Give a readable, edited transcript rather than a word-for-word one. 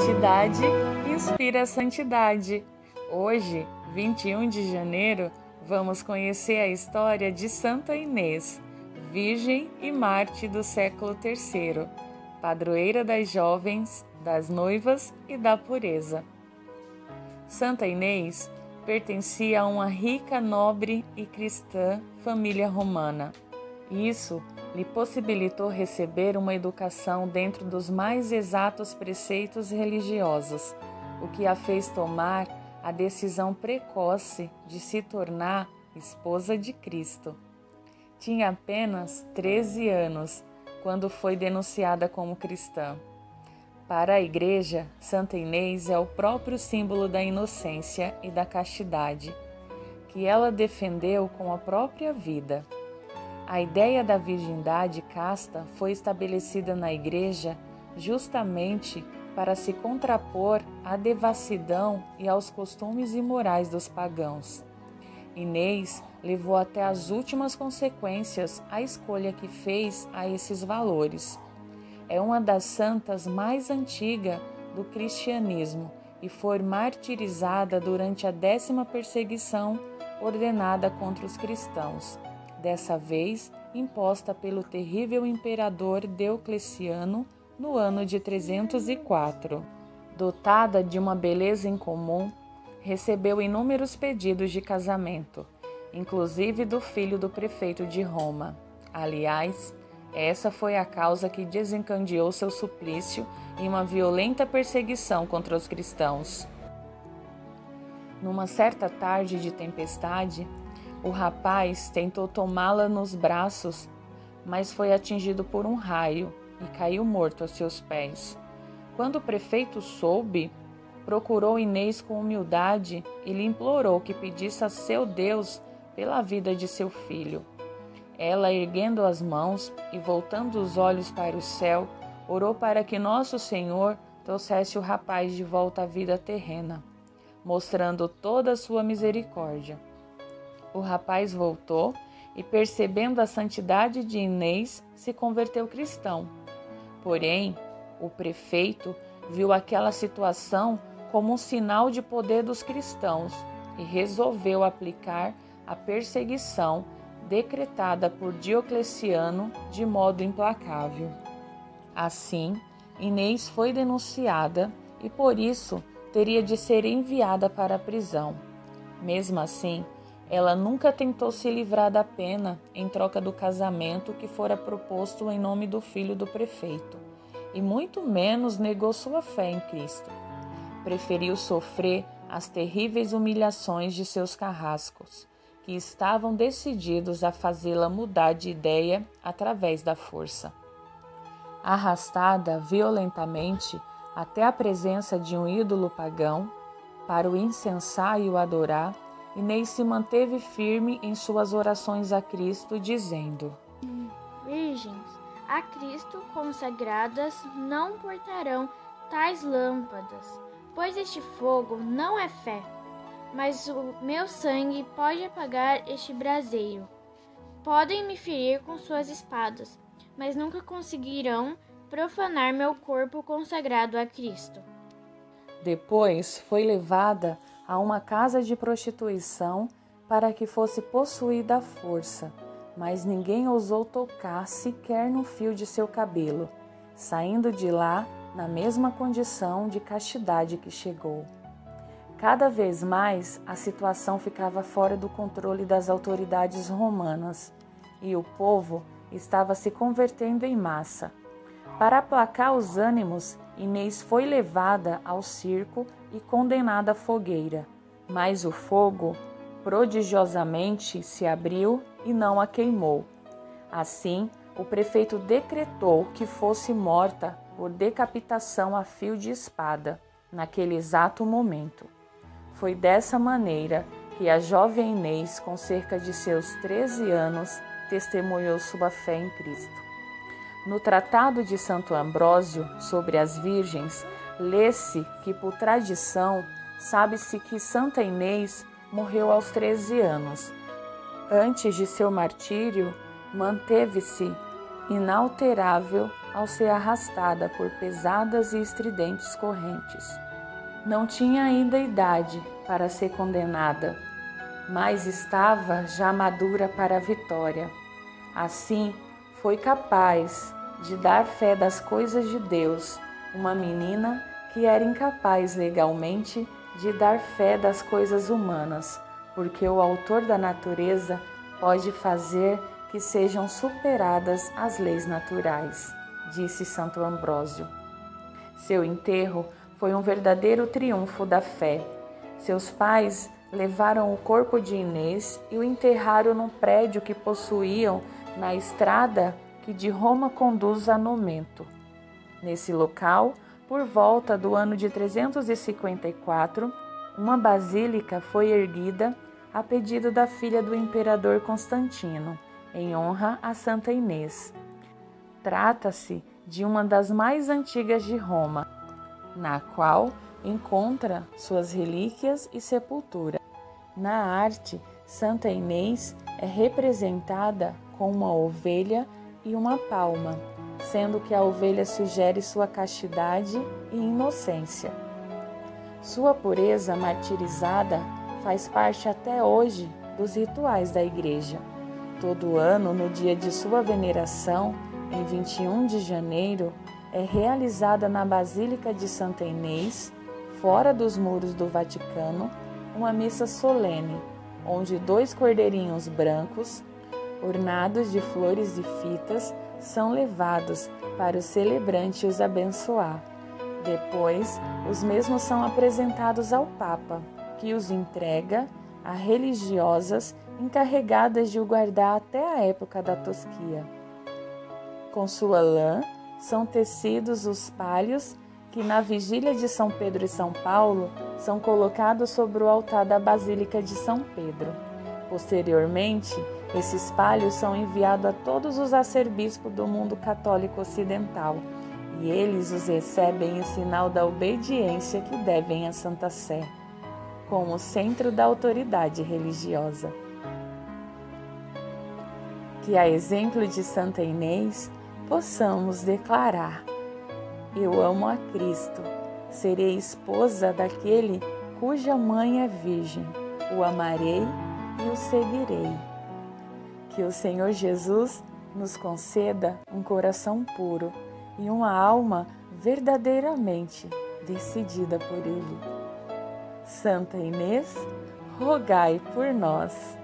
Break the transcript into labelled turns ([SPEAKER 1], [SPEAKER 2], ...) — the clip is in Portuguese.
[SPEAKER 1] castidade inspira a santidade. Hoje, 21 de janeiro, vamos conhecer a história de Santa Inês, virgem e mártir do século III, padroeira das jovens, das noivas e da pureza. Santa Inês pertencia a uma rica, nobre e cristã família romana. Isso lhe possibilitou receber uma educação dentro dos mais exatos preceitos religiosos, o que a fez tomar a decisão precoce de se tornar esposa de Cristo. Tinha apenas 13 anos quando foi denunciada como cristã. Para a Igreja, Santa Inês é o próprio símbolo da inocência e da castidade, que ela defendeu com a própria vida. A ideia da virgindade casta foi estabelecida na Igreja justamente para se contrapor à devassidão e aos costumes imorais dos pagãos. Inês levou até as últimas consequências a escolha que fez a esses valores. É uma das santas mais antigas do cristianismo e foi martirizada durante a 10ª perseguição ordenada contra os cristãos, dessa vez imposta pelo terrível imperador Diocleciano no ano de 304. Dotada de uma beleza incomum, recebeu inúmeros pedidos de casamento, inclusive do filho do prefeito de Roma. Aliás, essa foi a causa que desencadeou seu suplício em uma violenta perseguição contra os cristãos. Numa certa tarde de tempestade, o rapaz tentou tomá-la nos braços, mas foi atingido por um raio e caiu morto a seus pés. Quando o prefeito soube, procurou Inês com humildade e lhe implorou que pedisse a seu Deus pela vida de seu filho. Ela, erguendo as mãos e voltando os olhos para o céu, orou para que Nosso Senhor trouxesse o rapaz de volta à vida terrena, mostrando toda a sua misericórdia. O rapaz voltou e, percebendo a santidade de Inês, se converteu cristão. Porém, o prefeito viu aquela situação como um sinal de poder dos cristãos e resolveu aplicar a perseguição decretada por Diocleciano de modo implacável. Assim, Inês foi denunciada e, por isso, teria de ser enviada para a prisão. Mesmo assim, ela nunca tentou se livrar da pena em troca do casamento que fora proposto em nome do filho do prefeito, e muito menos negou sua fé em Cristo. Preferiu sofrer as terríveis humilhações de seus carrascos, que estavam decididos a fazê-la mudar de ideia através da força. Arrastada violentamente até a presença de um ídolo pagão, para o incensar e o adorar, Inês se manteve firme em suas orações a Cristo, dizendo:
[SPEAKER 2] Virgens, a Cristo consagradas não portarão tais lâmpadas, pois este fogo não é fé, mas o meu sangue pode apagar este braseiro. Podem me ferir com suas espadas, mas nunca conseguirão profanar meu corpo consagrado a Cristo.
[SPEAKER 1] Depois foi levada a uma casa de prostituição para que fosse possuída à força, mas ninguém ousou tocar sequer no fio de seu cabelo, saindo de lá na mesma condição de castidade que chegou. Cada vez mais a situação ficava fora do controle das autoridades romanas e o povo estava se convertendo em massa. Para aplacar os ânimos, Inês foi levada ao circo e condenada à fogueira, mas o fogo prodigiosamente se abriu e não a queimou. Assim, o prefeito decretou que fosse morta por decapitação a fio de espada, naquele exato momento. Foi dessa maneira que a jovem Inês, com cerca de seus 13 anos, testemunhou sua fé em Cristo. No Tratado de Santo Ambrósio sobre as Virgens, lê-se que, por tradição, sabe-se que Santa Inês morreu aos 13 anos. Antes de seu martírio, manteve-se inalterável ao ser arrastada por pesadas e estridentes correntes. Não tinha ainda idade para ser condenada, mas estava já madura para a vitória. Assim, foi capaz de dar fé das coisas de Deus, uma menina que era incapaz legalmente de dar fé das coisas humanas, porque o autor da natureza pode fazer que sejam superadas as leis naturais, disse Santo Ambrósio. Seu enterro foi um verdadeiro triunfo da fé. Seus pais levaram o corpo de Inês e o enterraram num prédio que possuíam na estrada que de Roma conduz a Nomento. Nesse local, por volta do ano de 354, uma basílica foi erguida a pedido da filha do imperador Constantino, em honra a Santa Inês. Trata-se de uma das mais antigas de Roma, na qual encontra suas relíquias e sepultura. Na arte, Santa Inês é representada com uma ovelha e uma palma, sendo que a ovelha sugere sua castidade e inocência. Sua pureza martirizada faz parte até hoje dos rituais da Igreja. Todo ano, no dia de sua veneração, em 21 de janeiro, é realizada na Basílica de Santa Inês, fora dos muros do Vaticano, uma missa solene, onde 2 cordeirinhos brancos, ornados de flores e fitas, são levados para o celebrante os abençoar. Depois, os mesmos são apresentados ao Papa, que os entrega a religiosas encarregadas de o guardar até a época da tosquia. Com sua lã, são tecidos os palhos que na vigília de São Pedro e São Paulo são colocados sobre o altar da Basílica de São Pedro. Posteriormente, esses palhos são enviados a todos os arcebispos do mundo católico ocidental, e eles os recebem em sinal da obediência que devem à Santa Sé, como centro da autoridade religiosa. Que, a exemplo de Santa Inês, possamos declarar: eu amo a Cristo, serei esposa daquele cuja mãe é virgem, o amarei e o seguirei. Que o Senhor Jesus nos conceda um coração puro e uma alma verdadeiramente decidida por Ele. Santa Inês, rogai por nós.